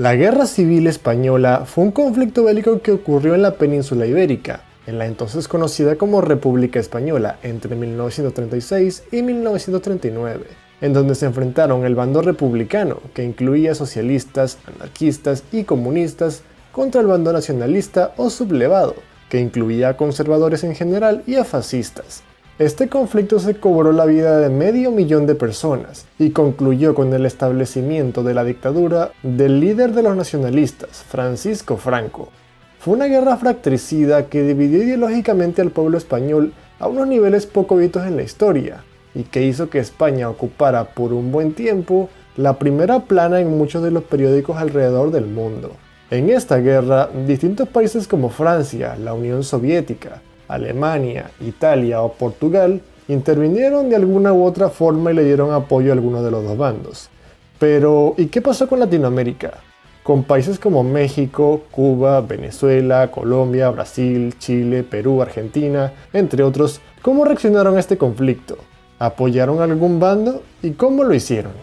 La Guerra Civil Española fue un conflicto bélico que ocurrió en la península ibérica, en la entonces conocida como República Española, entre 1936 y 1939, en donde se enfrentaron el bando republicano, que incluía socialistas, anarquistas y comunistas, contra el bando nacionalista o sublevado, que incluía a conservadores en general y a fascistas. Este conflicto se cobró la vida de 500.000 de personas y concluyó con el establecimiento de la dictadura del líder de los nacionalistas, Francisco Franco. Fue una guerra fratricida que dividió ideológicamente al pueblo español a unos niveles poco vistos en la historia, y que hizo que España ocupara por un buen tiempo la primera plana en muchos de los periódicos alrededor del mundo. En esta guerra, distintos países como Francia, la Unión Soviética, Alemania, Italia o Portugal intervinieron de alguna u otra forma y le dieron apoyo a alguno de los dos bandos. Pero, ¿y qué pasó con Latinoamérica? Con países como México, Cuba, Venezuela, Colombia, Brasil, Chile, Perú, Argentina, entre otros, ¿cómo reaccionaron a este conflicto? ¿Apoyaron a algún bando? ¿Y cómo lo hicieron?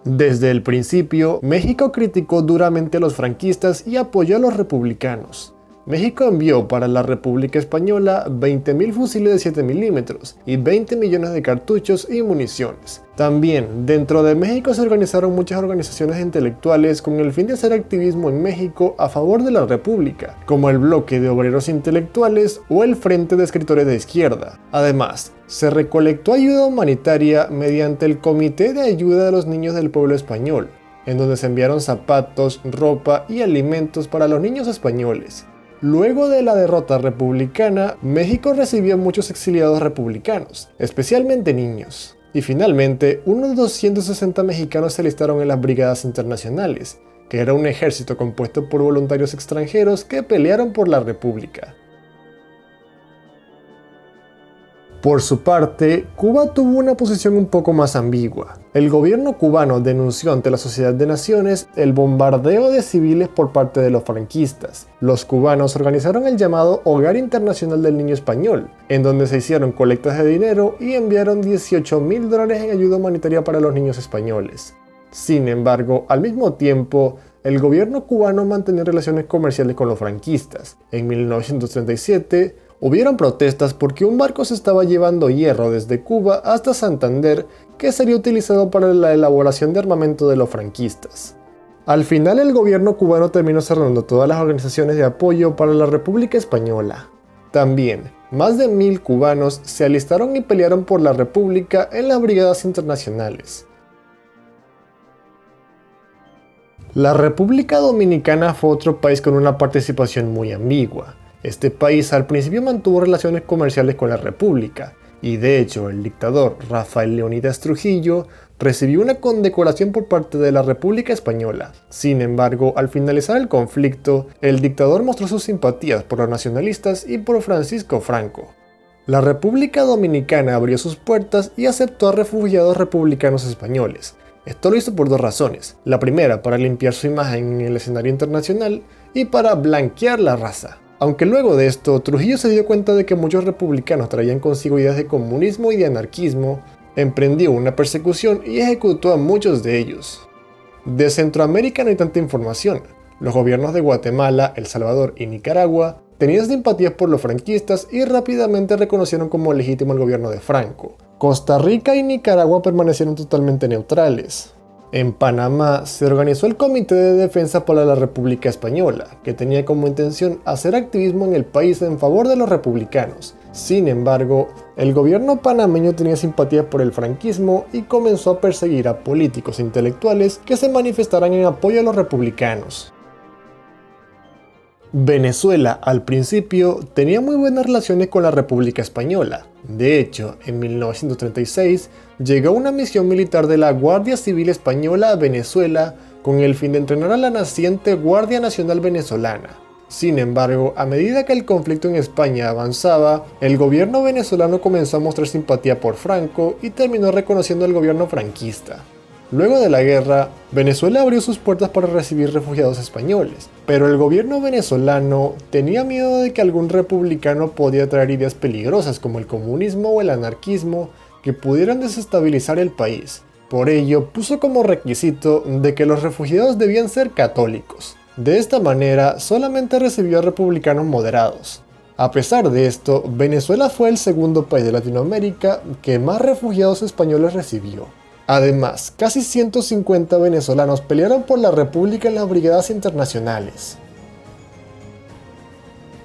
Desde el principio, México criticó duramente a los franquistas y apoyó a los republicanos. México envió para la República Española 20.000 fusiles de 7 milímetros y 20 millones de cartuchos y municiones. También, dentro de México se organizaron muchas organizaciones intelectuales con el fin de hacer activismo en México a favor de la República, como el Bloque de Obreros Intelectuales o el Frente de Escritores de Izquierda. Además, se recolectó ayuda humanitaria mediante el Comité de Ayuda de los Niños del Pueblo Español, en donde se enviaron zapatos, ropa y alimentos para los niños españoles. Luego de la derrota republicana, México recibió muchos exiliados republicanos, especialmente niños. Y finalmente, unos 260 mexicanos se alistaron en las Brigadas Internacionales, que era un ejército compuesto por voluntarios extranjeros que pelearon por la República. Por su parte, Cuba tuvo una posición un poco más ambigua. El gobierno cubano denunció ante la Sociedad de Naciones el bombardeo de civiles por parte de los franquistas. Los cubanos organizaron el llamado Hogar Internacional del Niño Español, en donde se hicieron colectas de dinero y enviaron $18.000 en ayuda humanitaria para los niños españoles. Sin embargo, al mismo tiempo, el gobierno cubano mantenía relaciones comerciales con los franquistas. En 1937, hubieron protestas porque un barco se estaba llevando hierro desde Cuba hasta Santander que sería utilizado para la elaboración de armamento de los franquistas. Al final el gobierno cubano terminó cerrando todas las organizaciones de apoyo para la República Española. También, más de 1.000 cubanos se alistaron y pelearon por la República en las brigadas internacionales. La República Dominicana fue otro país con una participación muy ambigua. Este país al principio mantuvo relaciones comerciales con la República, y de hecho el dictador Rafael Leónidas Trujillo recibió una condecoración por parte de la República Española. Sin embargo, al finalizar el conflicto, el dictador mostró sus simpatías por los nacionalistas y por Francisco Franco. La República Dominicana abrió sus puertas y aceptó a refugiados republicanos españoles. Esto lo hizo por dos razones. La primera, para limpiar su imagen en el escenario internacional, y para blanquear la raza. Aunque luego de esto, Trujillo se dio cuenta de que muchos republicanos traían consigo ideas de comunismo y de anarquismo, emprendió una persecución y ejecutó a muchos de ellos. De Centroamérica no hay tanta información. Los gobiernos de Guatemala, El Salvador y Nicaragua tenían simpatías por los franquistas y rápidamente reconocieron como legítimo el gobierno de Franco. Costa Rica y Nicaragua permanecieron totalmente neutrales. En Panamá se organizó el Comité de Defensa para la República Española, que tenía como intención hacer activismo en el país en favor de los republicanos. Sin embargo, el gobierno panameño tenía simpatía por el franquismo y comenzó a perseguir a políticos e intelectuales que se manifestaran en apoyo a los republicanos. Venezuela, al principio, tenía muy buenas relaciones con la República Española. De hecho, en 1936 llegó una misión militar de la Guardia Civil Española a Venezuela con el fin de entrenar a la naciente Guardia Nacional Venezolana. Sin embargo, a medida que el conflicto en España avanzaba, el gobierno venezolano comenzó a mostrar simpatía por Franco y terminó reconociendo al gobierno franquista. Luego de la guerra, Venezuela abrió sus puertas para recibir refugiados españoles, pero el gobierno venezolano tenía miedo de que algún republicano podía traer ideas peligrosas como el comunismo o el anarquismo que pudieran desestabilizar el país. Por ello, puso como requisito de que los refugiados debían ser católicos. De esta manera, solamente recibió a republicanos moderados. A pesar de esto, Venezuela fue el segundo país de Latinoamérica que más refugiados españoles recibió. Además, casi 150 venezolanos pelearon por la República en las brigadas internacionales.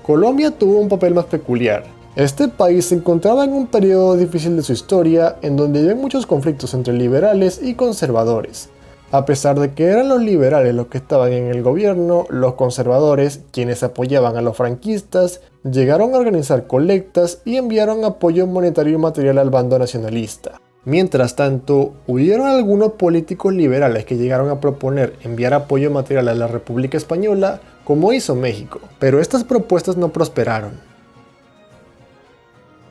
Colombia tuvo un papel más peculiar. Este país se encontraba en un periodo difícil de su historia en donde había muchos conflictos entre liberales y conservadores. A pesar de que eran los liberales los que estaban en el gobierno, los conservadores, quienes apoyaban a los franquistas, llegaron a organizar colectas y enviaron apoyo monetario y material al bando nacionalista. Mientras tanto, hubieron algunos políticos liberales que llegaron a proponer enviar apoyo material a la República Española, como hizo México, pero estas propuestas no prosperaron.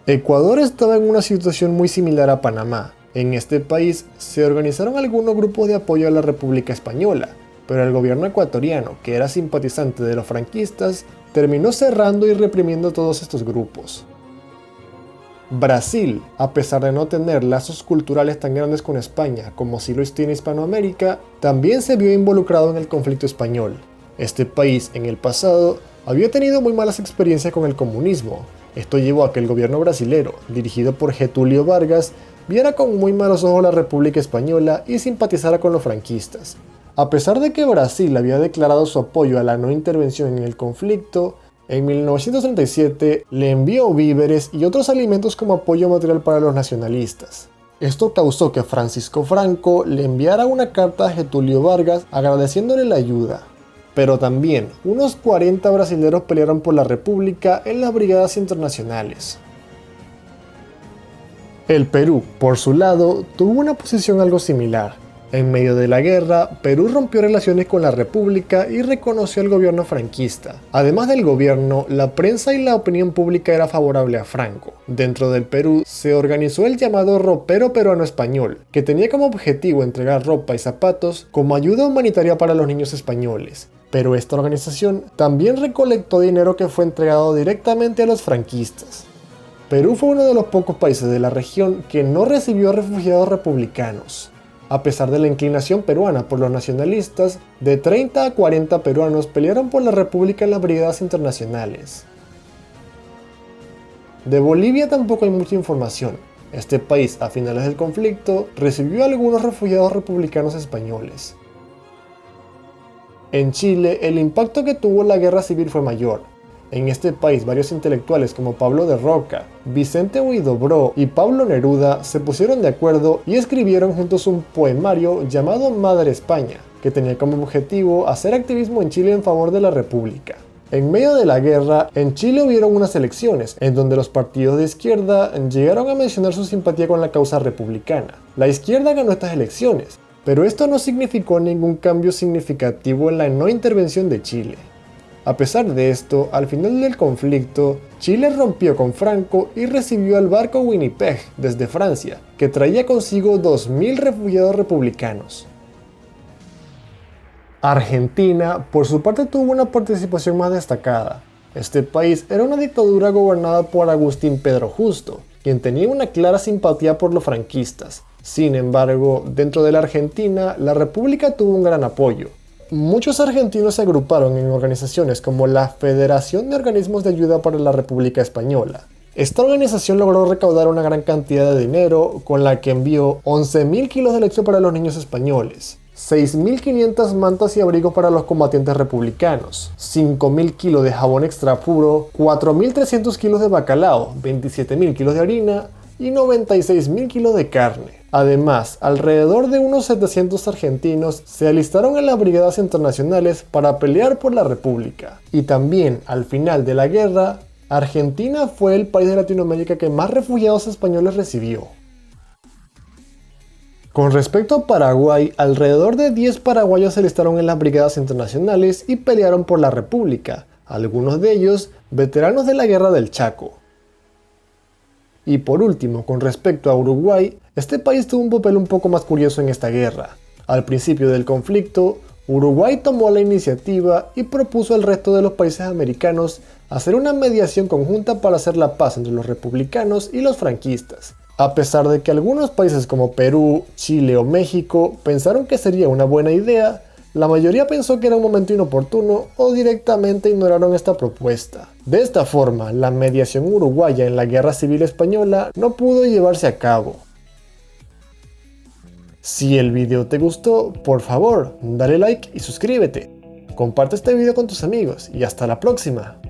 Ecuador estaba en una situación muy similar a Panamá. En este país se organizaron algunos grupos de apoyo a la República Española, pero el gobierno ecuatoriano, que era simpatizante de los franquistas, terminó cerrando y reprimiendo todos estos grupos. Brasil, a pesar de no tener lazos culturales tan grandes con España como sí lo tiene Hispanoamérica, también se vio involucrado en el conflicto español. Este país, en el pasado, había tenido muy malas experiencias con el comunismo. Esto llevó a que el gobierno brasilero, dirigido por Getúlio Vargas, viera con muy malos ojos la República Española y simpatizara con los franquistas. A pesar de que Brasil había declarado su apoyo a la no intervención en el conflicto, en 1937 le envió víveres y otros alimentos como apoyo material para los nacionalistas. Esto causó que Francisco Franco le enviara una carta a Getúlio Vargas agradeciéndole la ayuda. Pero también, unos 40 brasileños pelearon por la República en las brigadas internacionales. El Perú, por su lado, tuvo una posición algo similar. En medio de la guerra, Perú rompió relaciones con la República y reconoció al gobierno franquista. Además del gobierno, la prensa y la opinión pública era favorable a Franco. Dentro del Perú se organizó el llamado Ropero Peruano Español, que tenía como objetivo entregar ropa y zapatos como ayuda humanitaria para los niños españoles. Pero esta organización también recolectó dinero que fue entregado directamente a los franquistas. Perú fue uno de los pocos países de la región que no recibió refugiados republicanos. A pesar de la inclinación peruana por los nacionalistas, de 30 a 40 peruanos pelearon por la República en las brigadas internacionales. De Bolivia tampoco hay mucha información. Este país, a finales del conflicto, recibió a algunos refugiados republicanos españoles. En Chile, el impacto que tuvo la guerra civil fue mayor. En este país, varios intelectuales como Pablo de Roca, Vicente Huidobro y Pablo Neruda se pusieron de acuerdo y escribieron juntos un poemario llamado Madre España, que tenía como objetivo hacer activismo en Chile en favor de la República. En medio de la guerra, en Chile hubieron unas elecciones, en donde los partidos de izquierda llegaron a mencionar su simpatía con la causa republicana. La izquierda ganó estas elecciones, pero esto no significó ningún cambio significativo en la no intervención de Chile. A pesar de esto, al final del conflicto, Chile rompió con Franco y recibió al barco Winnipeg desde Francia, que traía consigo 2.000 refugiados republicanos. Argentina, por su parte, tuvo una participación más destacada. Este país era una dictadura gobernada por Agustín Pedro Justo, quien tenía una clara simpatía por los franquistas. Sin embargo, dentro de la Argentina, la República tuvo un gran apoyo. Muchos argentinos se agruparon en organizaciones como la Federación de Organismos de Ayuda para la República Española. Esta organización logró recaudar una gran cantidad de dinero, con la que envió 11.000 kilos de leche para los niños españoles, 6.500 mantas y abrigos para los combatientes republicanos, 5.000 kilos de jabón extra puro, 4.300 kilos de bacalao, 27.000 kilos de harina y 96.000 kilos de carne. Además, alrededor de unos 700 argentinos se alistaron en las brigadas internacionales para pelear por la República. Y también, al final de la guerra, Argentina fue el país de Latinoamérica que más refugiados españoles recibió. Con respecto a Paraguay, alrededor de 10 paraguayos se alistaron en las brigadas internacionales y pelearon por la República, algunos de ellos veteranos de la Guerra del Chaco. Y por último, con respecto a Uruguay, este país tuvo un papel un poco más curioso en esta guerra. Al principio del conflicto, Uruguay tomó la iniciativa y propuso al resto de los países americanos hacer una mediación conjunta para hacer la paz entre los republicanos y los franquistas. A pesar de que algunos países como Perú, Chile o México pensaron que sería una buena idea, la mayoría pensó que era un momento inoportuno o directamente ignoraron esta propuesta. De esta forma, la mediación uruguaya en la Guerra Civil Española no pudo llevarse a cabo. Si el video te gustó, por favor, dale like y suscríbete. Comparte este video con tus amigos y hasta la próxima.